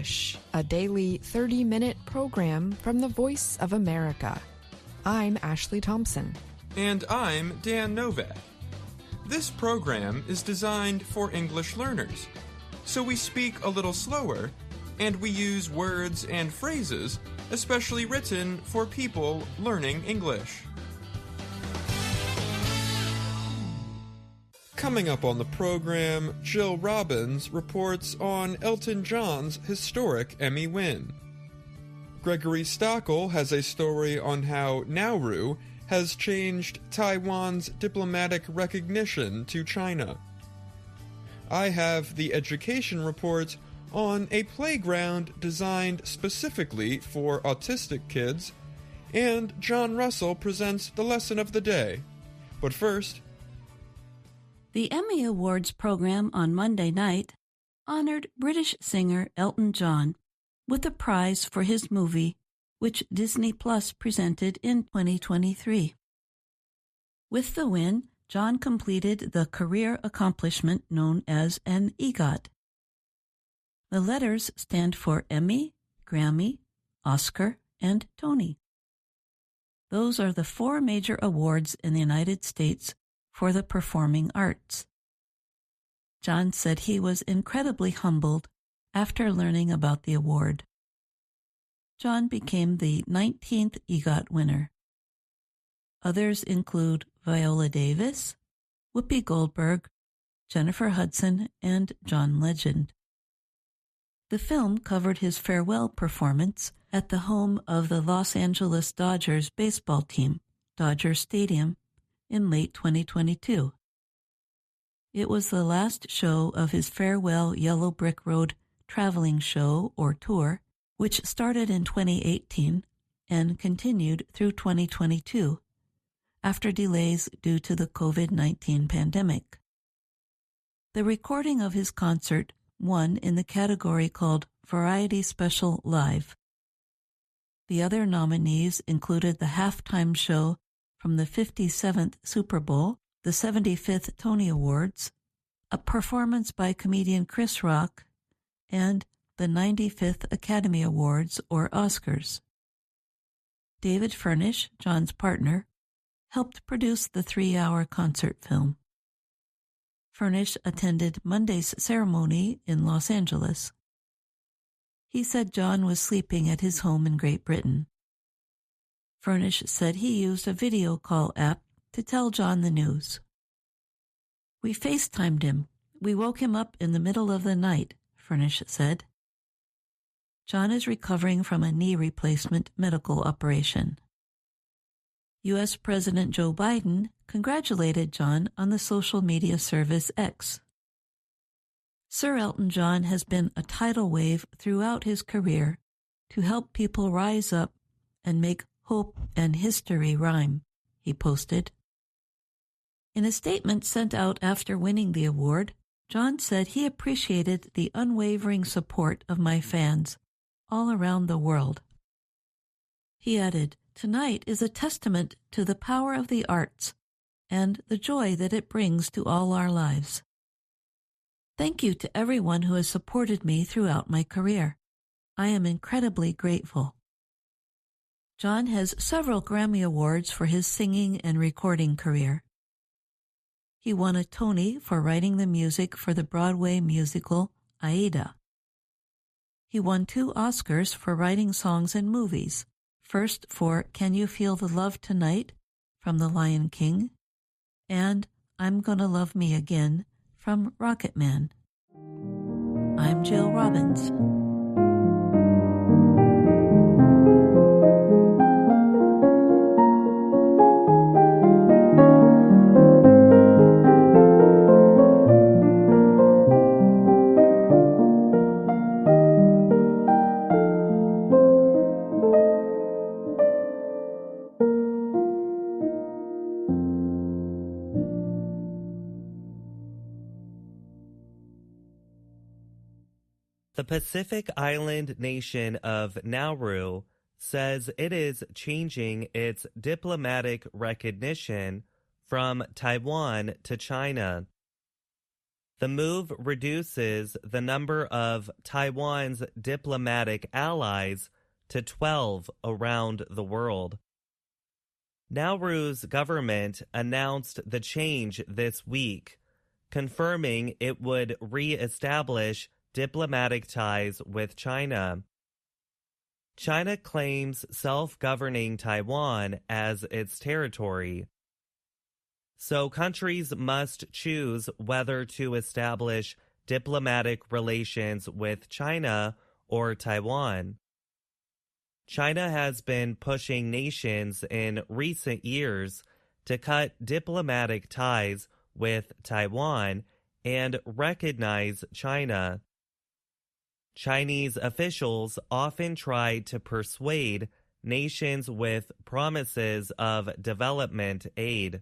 English, a daily 30-minute program from the Voice of America. I'm Ashley Thompson. And I'm Dan Novak. This program is designed for English learners, so we speak a little slower, and we use words and phrases especially written for people learning English. Coming up on the program, Jill Robbins reports on Elton John's historic Emmy win. Gregory Stockel has a story on how Nauru has changed Taiwan's diplomatic recognition to China. I have the education report on a playground designed specifically for autistic kids, and John Russell presents the lesson of the day. But first, the Emmy Awards program on Monday night honored British singer Elton John with a prize for his movie, which Disney Plus presented in 2023. With the win, John completed the career accomplishment known as an EGOT. The letters stand for Emmy, Grammy, Oscar, and Tony. Those are the 4 major awards in the United States for the performing arts. John said he was incredibly humbled after learning about the award. John became the 19th EGOT winner. Others include Viola Davis, Whoopi Goldberg, Jennifer Hudson, and John Legend. The film covered his farewell performance at the home of the Los Angeles Dodgers baseball team, Dodger Stadium, in late 2022. It was the last show of his farewell Yellow Brick Road traveling show or tour, which started in 2018 and continued through 2022, after delays due to the COVID-19 pandemic. The recording of his concert won in the category called Variety Special Live. The other nominees included the halftime show from the 57th Super Bowl, the 75th Tony Awards, a performance by comedian Chris Rock, and the 95th Academy Awards or Oscars. David Furnish, John's partner, helped produce the 3-hour concert film. Furnish attended Monday's ceremony in Los Angeles. He said John was sleeping at his home in Great Britain. Furnish said he used a video call app to tell John the news. "We FaceTimed him. We woke him up in the middle of the night," Furnish said. John is recovering from a knee replacement medical operation. U.S. President Joe Biden congratulated John on the social media service X. Sir Elton John has been a tidal wave throughout his career to help people rise up and make hope and history rhyme, he posted. In a statement sent out after winning the award, John said he appreciated the unwavering support of my fans all around the world. He added, "Tonight is a testament to the power of the arts and the joy that it brings to all our lives. Thank you to everyone who has supported me throughout my career. I am incredibly grateful." John has several Grammy Awards for his singing and recording career. He won a Tony for writing the music for the Broadway musical Aida. He won 2 Oscars for writing songs in movies, first for Can You Feel the Love Tonight from The Lion King and I'm Gonna Love Me Again from Rocketman. I'm Jill Robbins. The Pacific Island nation of Nauru says it is changing its diplomatic recognition from Taiwan to China. The move reduces the number of Taiwan's diplomatic allies to 12 around the world. Nauru's government announced the change this week, confirming it would re-establish diplomatic ties with China. China claims self-governing Taiwan as its territory. So countries must choose whether to establish diplomatic relations with China or Taiwan. China has been pushing nations in recent years to cut diplomatic ties with Taiwan and recognize China. Chinese officials often try to persuade nations with promises of development aid.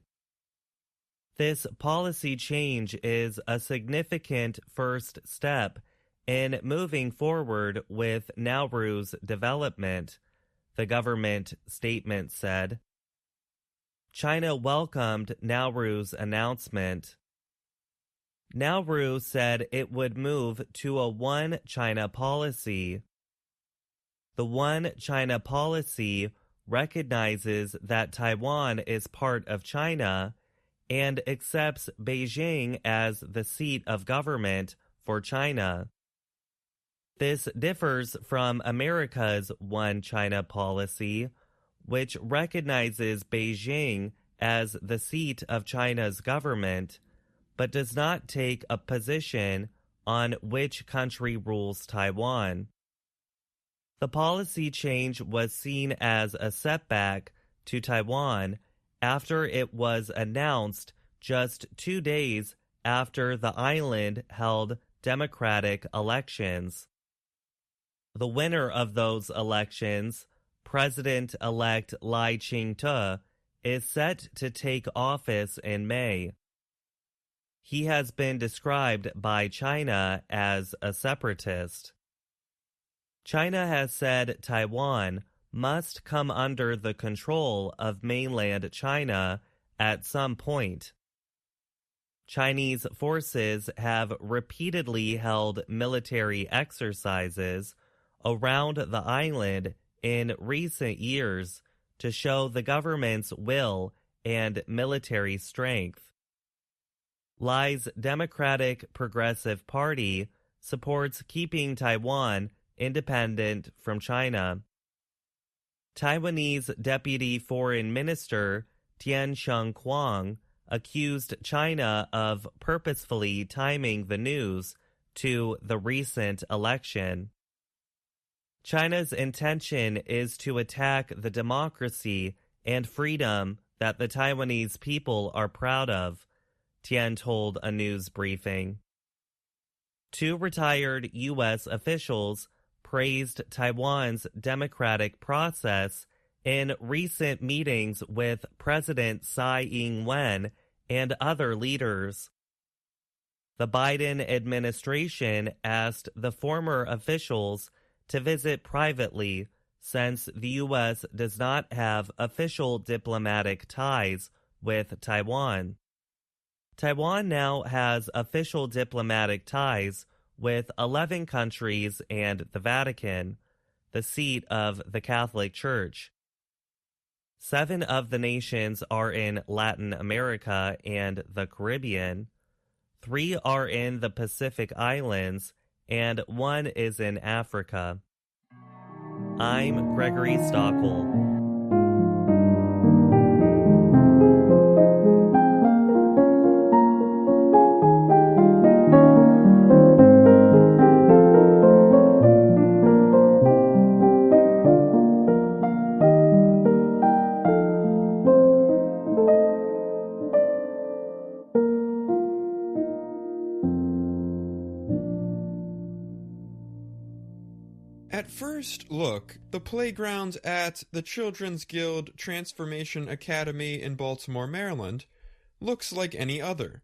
This policy change is a significant first step in moving forward with Nauru's development, the government statement said. China welcomed Nauru's announcement. Nauru said it would move to a One China policy. The One China policy recognizes that Taiwan is part of China and accepts Beijing as the seat of government for China. This differs from America's One China policy, which recognizes Beijing as the seat of China's government, but does not take a position on which country rules Taiwan. The policy change was seen as a setback to Taiwan after it was announced just 2 days after the island held democratic elections. The winner of those elections, President-elect Lai Ching-te, is set to take office in May. He has been described by China as a separatist. China has said Taiwan must come under the control of mainland China at some point. Chinese forces have repeatedly held military exercises around the island in recent years to show the government's will and military strength. Lai's Democratic Progressive Party supports keeping Taiwan independent from China. Taiwanese Deputy Foreign Minister Tian Sheng-kwang accused China of purposefully timing the news to the recent election. China's intention is to attack the democracy and freedom that the Taiwanese people are proud of, Tian told a news briefing. 2 retired U.S. officials praised Taiwan's democratic process in recent meetings with President Tsai Ing-wen and other leaders. The Biden administration asked the former officials to visit privately since the U.S. does not have official diplomatic ties with Taiwan. Taiwan now has official diplomatic ties with 11 countries and the Vatican, the seat of the Catholic Church. 7 of the nations are in Latin America and the Caribbean, 3 are in the Pacific Islands, and 1 is in Africa. I'm Gregory Stockel. At first look, the playground at the Children's Guild Transformation Academy in Baltimore, Maryland, looks like any other.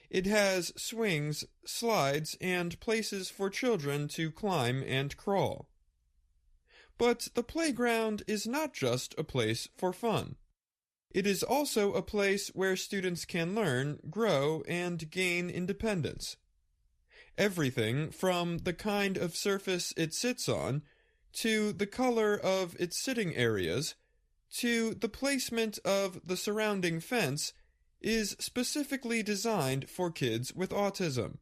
It has swings, slides, and places for children to climb and crawl. But the playground is not just a place for fun. It is also a place where students can learn, grow, and gain independence. Everything from the kind of surface it sits on, to the color of its sitting areas, to the placement of the surrounding fence, is specifically designed for kids with autism.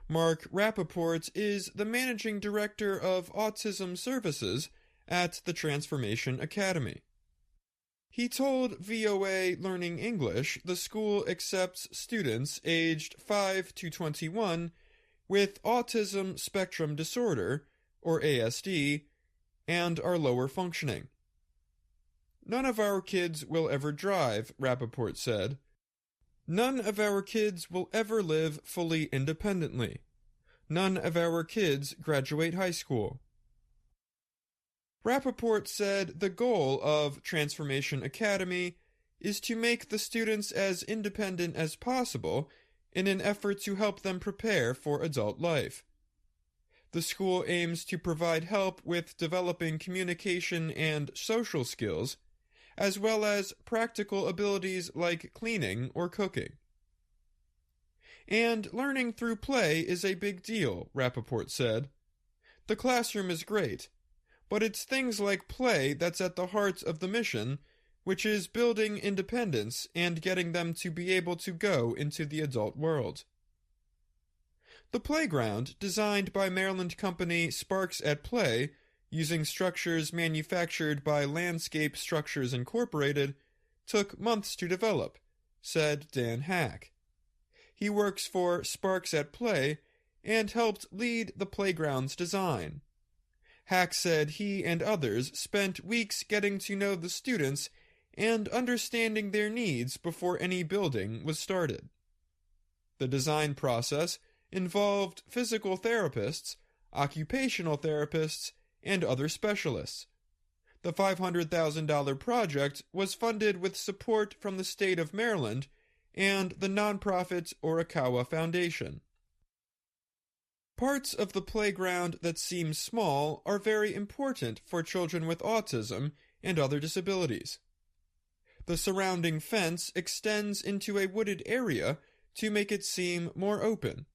Mark Rappaport is the managing director of Autism Services at the Transformation Academy. He told VOA Learning English the school accepts students aged 5 to 21 with autism spectrum disorder, or ASD, and are lower functioning. None of our kids will ever drive, Rappaport said. None of our kids will ever live fully independently. None of our kids graduate high school. Rappaport said the goal of Transformation Academy is to make the students as independent as possible in an effort to help them prepare for adult life. The school aims to provide help with developing communication and social skills, as well as practical abilities like cleaning or cooking. And learning through play is a big deal, Rappaport said. The classroom is great, but it's things like play that's at the heart of the mission, which is building independence and getting them to be able to go into the adult world. The playground, designed by Maryland company Sparks at Play, using structures manufactured by Landscape Structures Incorporated, took months to develop, said Dan Hack. He works for Sparks at Play and helped lead the playground's design. Hack said he and others spent weeks getting to know the students and understanding their needs before any building was started. The design process involved physical therapists, occupational therapists, and other specialists. The $500,000 project was funded with support from the state of Maryland and the nonprofit Orikawa Foundation. Parts of the playground that seem small are very important for children with autism and other disabilities. The surrounding fence extends into a wooded area to make it seem more open.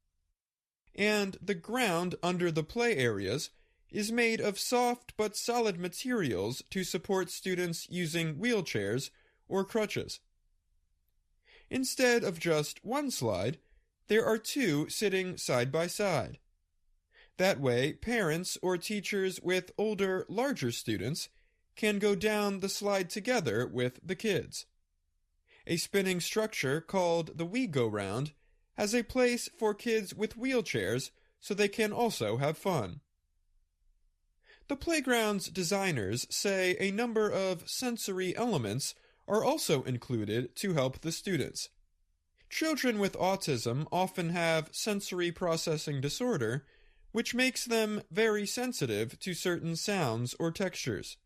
And the ground under the play areas is made of soft but solid materials to support students using wheelchairs or crutches. Instead of just one slide, there are two sitting side by side. That way, parents or teachers with older, larger students can go down the slide together with the kids. A spinning structure called the We Go Round has a place for kids with wheelchairs so they can also have fun. The playground's designers say a number of sensory elements are also included to help the students. Children with autism often have sensory processing disorder, which makes them very sensitive to certain sounds or textures.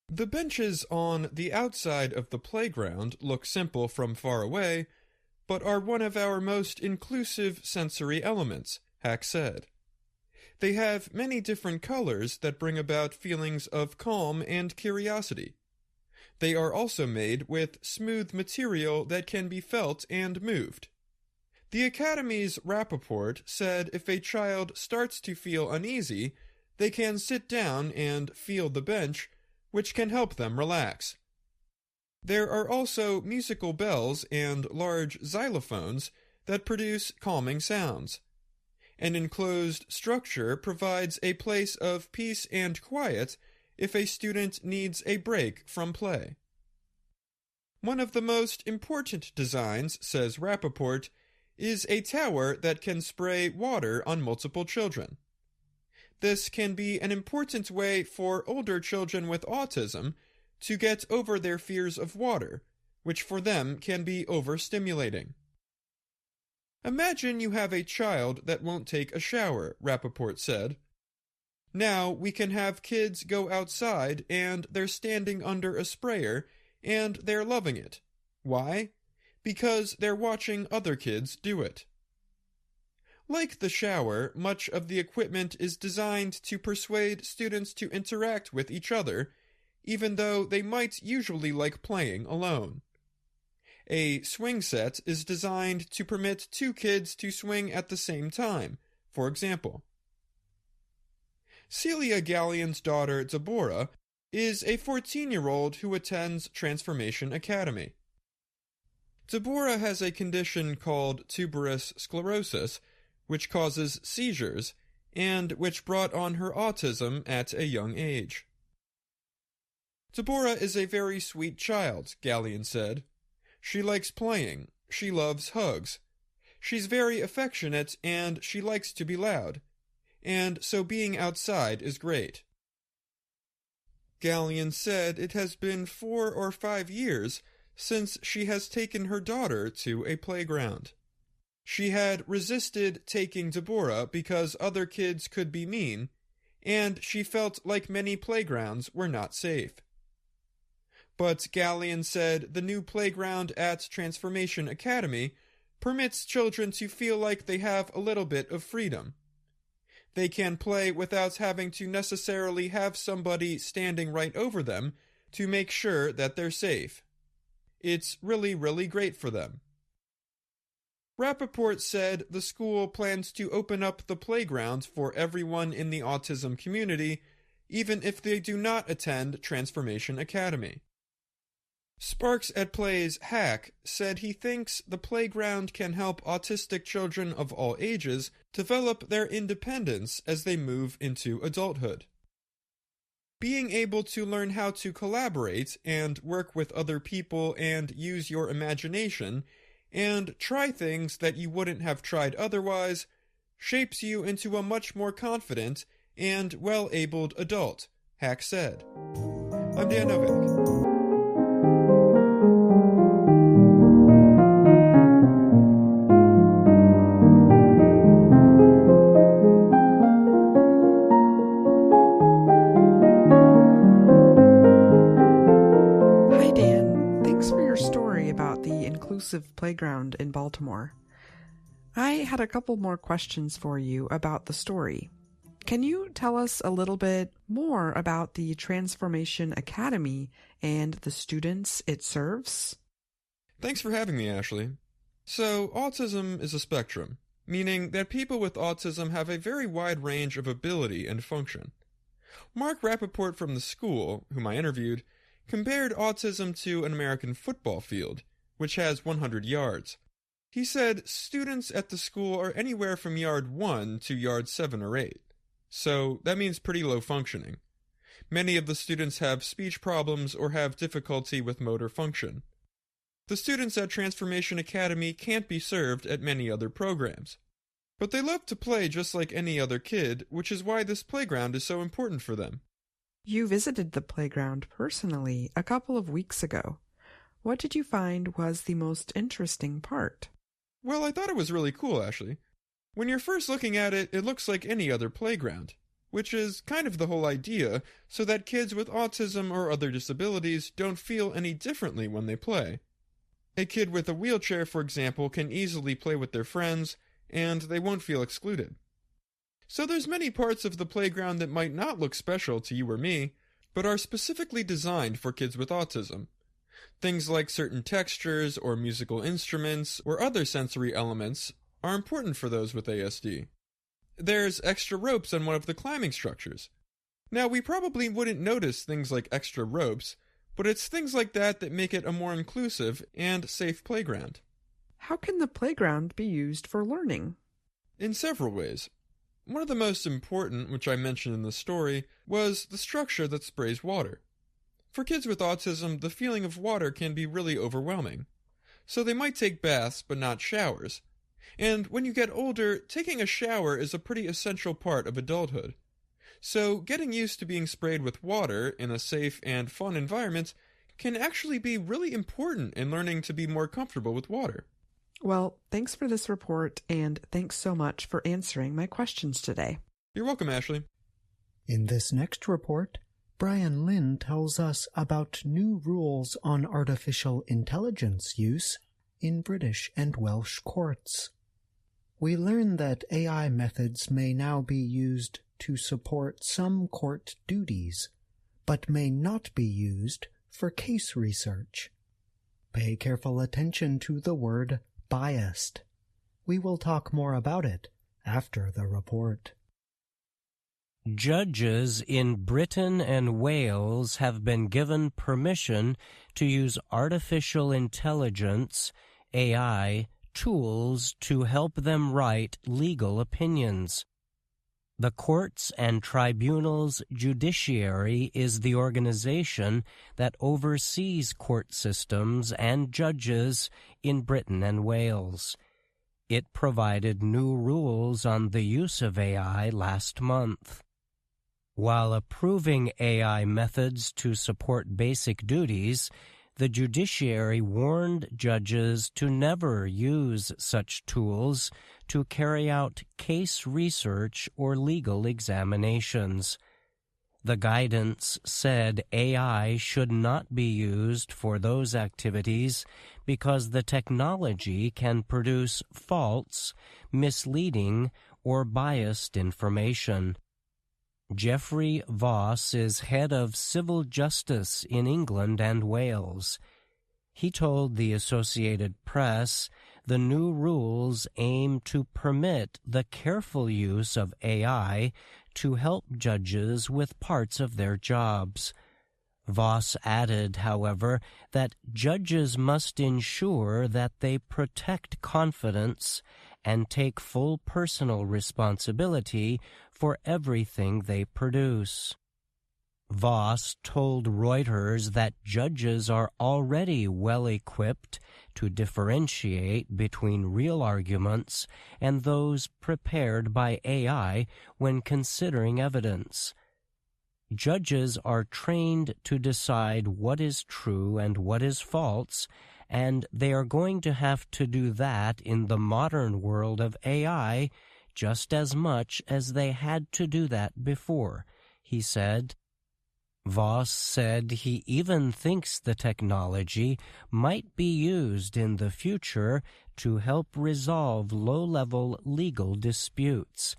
The benches on the outside of the playground look simple from far away, but are one of our most inclusive sensory elements, Hack said. They have many different colors that bring about feelings of calm and curiosity. They are also made with smooth material that can be felt and moved. The Academy's Rappaport said if a child starts to feel uneasy, they can sit down and feel the bench, which can help them relax. There are also musical bells and large xylophones that produce calming sounds. An enclosed structure provides a place of peace and quiet if a student needs a break from play. One of the most important designs, says Rappaport, is a tower that can spray water on multiple children. This can be an important way for older children with autism to get over their fears of water, which for them can be overstimulating. Imagine you have a child that won't take a shower, Rappaport said. Now we can have kids go outside and they're standing under a sprayer and they're loving it. Why? Because they're watching other kids do it. Like the shower, much of the equipment is designed to persuade students to interact with each other even though they might usually like playing alone. A swing set is designed to permit two kids to swing at the same time, for example. Celia Gallion's daughter, Deborah, is a 14-year-old who attends Transformation Academy. Deborah has a condition called tuberous sclerosis, which causes seizures, and which brought on her autism at a young age. Deborah is a very sweet child, Gallion said. She likes playing. She loves hugs. She's very affectionate, and she likes to be loud. And so being outside is great. Gallion said it has been 4 or 5 years since she has taken her daughter to a playground. She had resisted taking Deborah because other kids could be mean, and she felt like many playgrounds were not safe. But Gallion said the new playground at Transformation Academy permits children to feel like they have a little bit of freedom. They can play without having to necessarily have somebody standing right over them to make sure that they're safe. It's really, really great for them. Rappaport said the school plans to open up the playground for everyone in the autism community, even if they do not attend Transformation Academy. Sparks at Play's Hack said he thinks the playground can help autistic children of all ages develop their independence as they move into adulthood. Being able to learn how to collaborate and work with other people and use your imagination and try things that you wouldn't have tried otherwise shapes you into a much more confident and well-abled adult, Hack said. I'm Dan Novak. Playground in Baltimore. I had a couple more questions for you about the story. Can you tell us a little bit more about the Transformation Academy and the students it serves? Thanks for having me, Ashley. So, autism is a spectrum, meaning that people with autism have a very wide range of ability and function. Mark Rappaport from the school, whom I interviewed, compared autism to an American football field, which has 100 yards. He said students at the school are anywhere from yard 1 to yard 7 or 8. So that means pretty low functioning. Many of the students have speech problems or have difficulty with motor function. The students at Transformation Academy can't be served at many other programs. But they love to play just like any other kid, which is why this playground is so important for them. You visited the playground personally a couple of weeks ago. What did you find was the most interesting part? Well, I thought it was really cool, Ashley. When you're first looking at it, it looks like any other playground, which is kind of the whole idea, so that kids with autism or other disabilities don't feel any differently when they play. A kid with a wheelchair, for example, can easily play with their friends, and they won't feel excluded. So there's many parts of the playground that might not look special to you or me, but are specifically designed for kids with autism. Things like certain textures or musical instruments or other sensory elements are important for those with ASD. There's extra ropes on one of the climbing structures. Now, we probably wouldn't notice things like extra ropes, but it's things like that that make it a more inclusive and safe playground. How can the playground be used for learning? In several ways. One of the most important, which I mentioned in the story, was the structure that sprays water. For kids with autism, the feeling of water can be really overwhelming. So they might take baths, but not showers. And when you get older, taking a shower is a pretty essential part of adulthood. So getting used to being sprayed with water in a safe and fun environment can actually be really important in learning to be more comfortable with water. Well, thanks for this report, and thanks so much for answering my questions today. You're welcome, Ashley. In this next report, Brian Lynn tells us about new rules on artificial intelligence use in British and Welsh courts. We learn that AI methods may now be used to support some court duties, but may not be used for case research. Pay careful attention to the word biased. We will talk more about it after the report. Judges in Britain and Wales have been given permission to use artificial intelligence, AI, tools to help them write legal opinions. The Courts and Tribunals Judiciary is the organization that oversees court systems and judges in Britain and Wales. It provided new rules on the use of AI last month. While approving AI methods to support basic duties, the judiciary warned judges to never use such tools to carry out case research or legal examinations. The guidance said AI should not be used for those activities because the technology can produce false, misleading, or biased information. Geoffrey Voss is head of civil justice in England and Wales. He told the Associated Press the new rules aim to permit the careful use of AI to help judges with parts of their jobs. Voss added, however, that judges must ensure that they protect confidence and take full personal responsibility for everything they produce. Voss told Reuters that judges are already well equipped to differentiate between real arguments and those prepared by AI when considering evidence. Judges are trained to decide what is true and what is false, and they are going to have to do that in the modern world of AI just as much as they had to do that before, he said. Voss said he even thinks the technology might be used in the future to help resolve low-level legal disputes.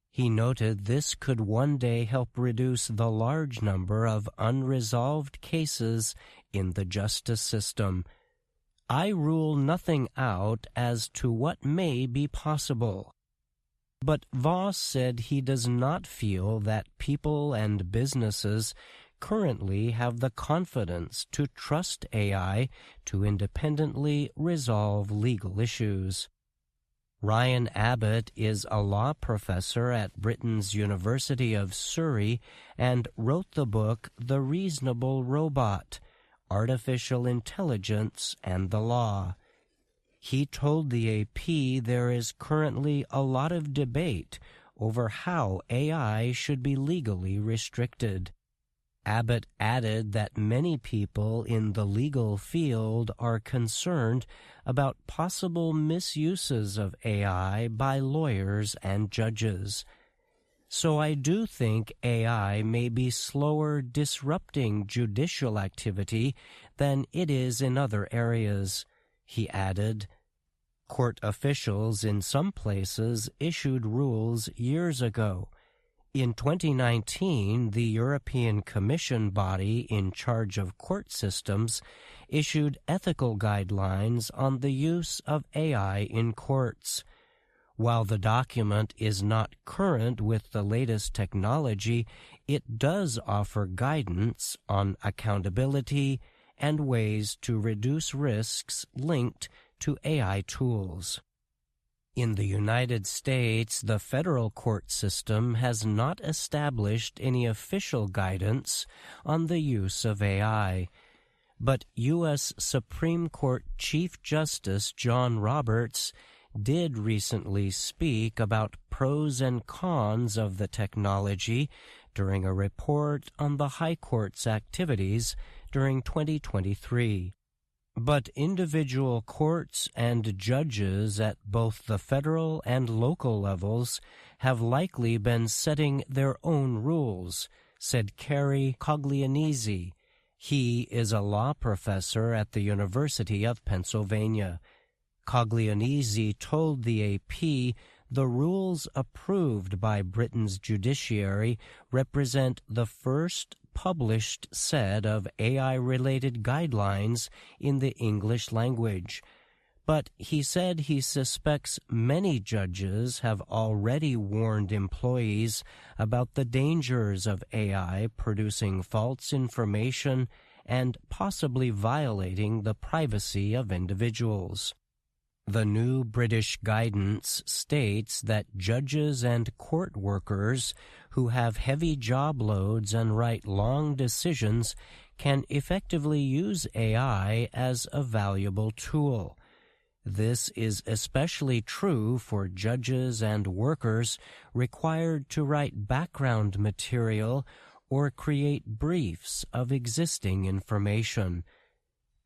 He noted this could one day help reduce the large number of unresolved cases in the justice system. I rule nothing out as to what may be possible. But Voss said he does not feel that people and businesses currently have the confidence to trust AI to independently resolve legal issues. Ryan Abbott is a law professor at Britain's University of Surrey and wrote the book The Reasonable Robot: Artificial Intelligence and the Law. He told the AP there is currently a lot of debate over how AI should be legally restricted. Abbott added that many people in the legal field are concerned about possible misuses of AI by lawyers and judges. So I do think AI may be slower disrupting judicial activity than it is in other areas, he added. Court officials in some places issued rules years ago. In 2019, the European Commission body in charge of court systems issued ethical guidelines on the use of AI in courts. While the document is not current with the latest technology, it does offer guidance on accountability and ways to reduce risks linked to AI tools. In the United States, the federal court system has not established any official guidance on the use of AI. But U.S. Supreme Court Chief Justice John Roberts did recently speak about pros and cons of the technology during a report on the High Court's activities during 2023. But individual courts and judges at both the federal and local levels have likely been setting their own rules, said Kerry Coglianese. He is a law professor at the University of Pennsylvania. Coglianese told the AP the rules approved by Britain's judiciary represent the first published set of AI-related guidelines in the English language. But he said he suspects many judges have already warned employees about the dangers of AI producing false information and possibly violating the privacy of individuals. The new British guidance states that judges and court workers who have heavy job loads and write long decisions can effectively use AI as a valuable tool. This is especially true for judges and workers required to write background material or create briefs of existing information.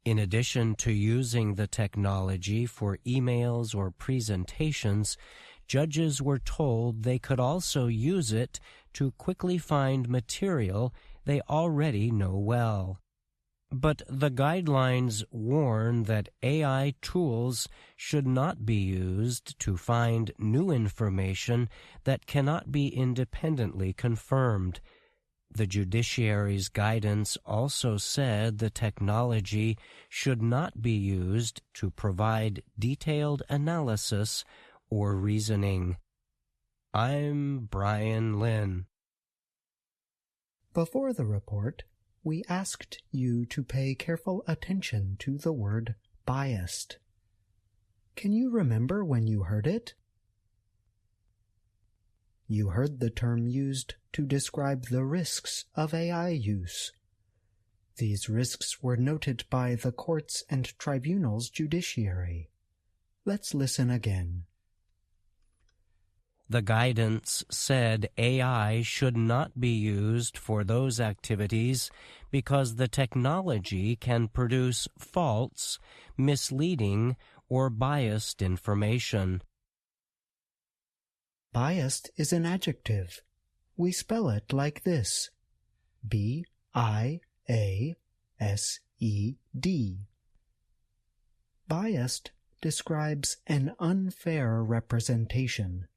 In addition to using the technology for emails or presentations, judges were told they could also use it to quickly find material they already know well. But the guidelines warn that AI tools should not be used to find new information that cannot be independently confirmed. The judiciary's guidance also said the technology should not be used to provide detailed analysis or reasoning. I'm Brian Lynn. Before the report, we asked you to pay careful attention to the word biased. Can you remember when you heard it? You heard the term used to describe the risks of AI use. These risks were noted by the courts and tribunals' judiciary. Let's listen again. The guidance said AI should not be used for those activities because the technology can produce false, misleading, or biased information. Biased is an adjective. We spell it like this: B-I-A-S-E-D. Biased describes an unfair representation.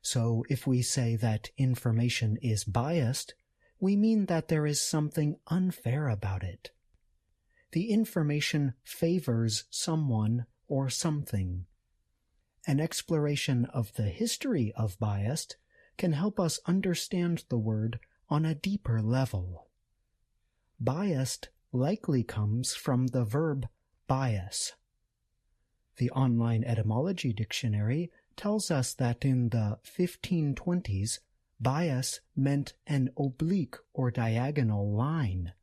So if we say that information is biased, we mean that there is something unfair about it. The information favors someone or something. An exploration of the history of biased can help us understand the word on a deeper level. Biased likely comes from the verb bias. The online etymology dictionary tells us that in the 1520s, bias meant an oblique or diagonal line.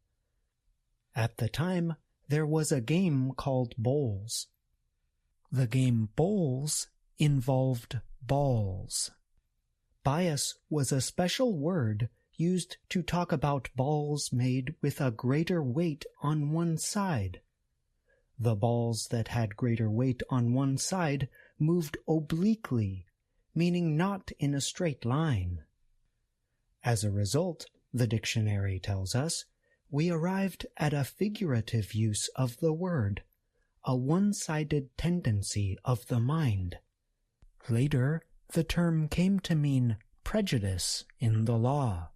At the time, there was a game called bowls. The game bowls involved balls. Bias was a special word used to talk about balls made with a greater weight on one side. The balls that had greater weight on one side moved obliquely, meaning not in a straight line. As a result, the dictionary tells us, we arrived at a figurative use of the word, a one-sided tendency of the mind. Later, the term came to mean prejudice in the law.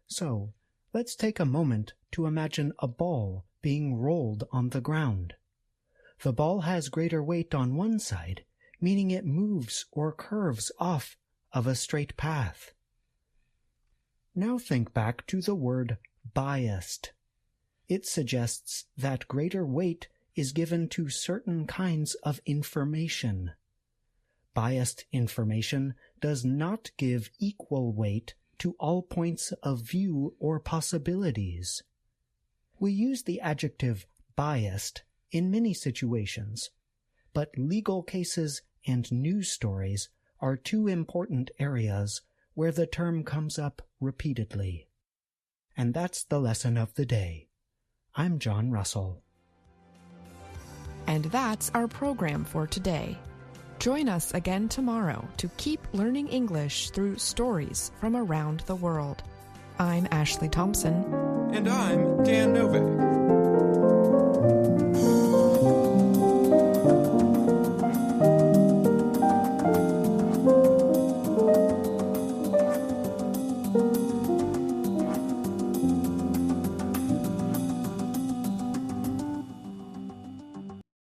So, let's take a moment to imagine a ball being rolled on the ground. The ball has greater weight on one side, meaning it moves or curves off of a straight path. Now think back to the word biased. It suggests that greater weight is given to certain kinds of information. Biased information does not give equal weight to all points of view or possibilities. We use the adjective biased in many situations, but legal cases and news stories are two important areas where the term comes up repeatedly. And that's the lesson of the day. I'm John Russell. And that's our program for today. Join us again tomorrow to keep learning English through stories from around the world. I'm Ashley Thompson. And I'm Dan Novak.